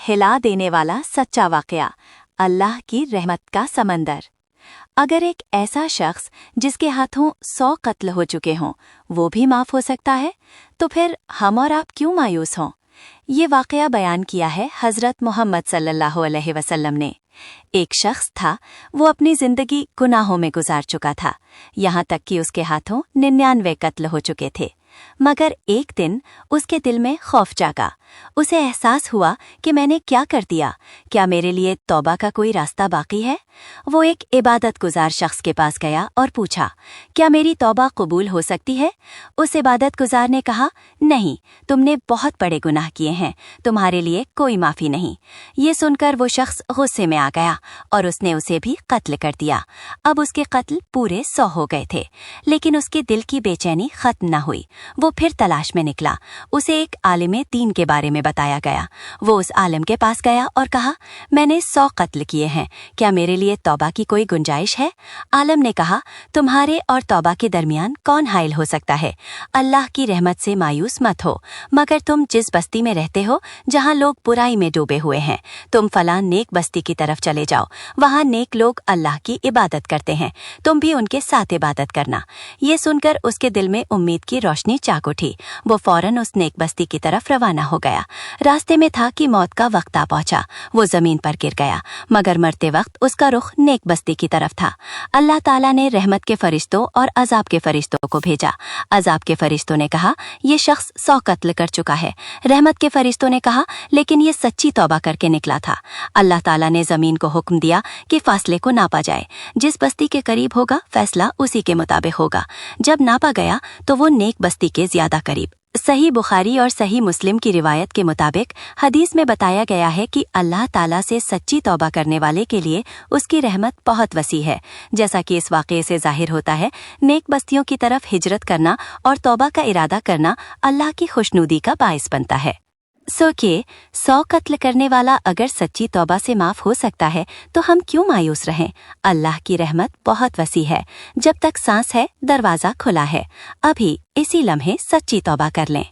हिला देने वाला सच्चा वाकया, अल्लाह की रहमत का समंदर। अगर एक ऐसा शख्स जिसके हाथों 100 कत्ल हो चुके हों वो भी माफ़ हो सकता है, तो फिर हम और आप क्यों मायूस हों? ये वाकया बयान किया है हज़रत मोहम्मद सल्लल्लाहु अलैहि वसल्लम ने। एक शख्स था, वो अपनी ज़िंदगी गुनाहों में गुजार चुका था, यहाँ तक कि उसके हाथों 99 कत्ल हो चुके थे। मगर एक दिन उसके दिल में खौफ जागा। उसे एहसास हुआ कि मैंने क्या कर दिया, क्या मेरे लिए तौबा का कोई रास्ता बाकी है? वो एक इबादत गुजार शख्स के पास गया और पूछा, क्या मेरी तौबा कबूल हो सकती है? उस इबादत गुजार ने कहा, नहीं, तुमने बहुत बड़े गुनाह किए हैं, तुम्हारे लिए कोई माफ़ी नहीं। ये सुनकर वो शख्स गुस्से में आ गया और उसने उसे भी कत्ल कर दिया। अब उसके कत्ल पूरे 100 हो गए थे, लेकिन उसके दिल की बेचैनी खत्म न हुई। वो फिर तलाश में निकला। उसे एक आलिम दीन के बारे में बताया गया। वो उस आलिम के पास गया और कहा, मैंने 100 कत्ल किए हैं, क्या मेरे लिए तौबा की कोई गुंजाइश है? आलिम ने कहा, तुम्हारे और तौबा के दरमियान कौन हाइल हो सकता है? अल्लाह की रहमत से मायूस मत हो, मगर तुम जिस बस्ती में रहते हो जहाँ लोग बुराई में डूबे हुए हैं, तुम फलां नेक बस्ती की तरफ चले जाओ, वहाँ नेक लोग अल्लाह की इबादत करते हैं, तुम भी उनके साथ इबादत करना। ये सुनकर उसके दिल में उम्मीद की रोशनी जाग उठी। वो फौरन उस नेक बस्ती की तरफ रवाना हो गया। रास्ते में था कि मौत का वक्त आ पहुंचा। वो जमीन पर गिर गया, मगर मरते वक्त उसका रुख नेक बस्ती की तरफ था। अल्लाह ताला ने रहमत के फरिश्तों और अजाब के फरिश्तों को भेजा। अजाब के फरिश्तों ने कहा, ये शख्स 100 कत्ल कर चुका है। रहमत के फरिश्तों ने कहा, लेकिन ये सच्ची तौबा करके निकला था। अल्लाह ताला ने जमीन को हुक्म दिया कि फासले को नापा जाए, जिस बस्ती के करीब होगा फैसला उसी के मुताबिक होगा। जब नापा गया तो वो नेक बस्ती के ज्यादा करीब। सही बुखारी और सही मुस्लिम की रिवायत के मुताबिक हदीस में बताया गया है कि अल्लाह ताला से सच्ची तौबा करने वाले के लिए उसकी रहमत बहुत वसी है। जैसा कि इस वाक़ये से जाहिर होता है, नेक बस्तियों की तरफ हिजरत करना और तौबा का इरादा करना अल्लाह की खुशनुदी का बाइस बनता है। सोचिए, 100 कत्ल करने वाला अगर सच्ची तौबा से माफ़ हो सकता है तो हम क्यों मायूस रहें? अल्लाह की रहमत बहुत वसी है। जब तक सांस है दरवाज़ा खुला है। अभी इसी लम्हे सच्ची तौबा कर लें।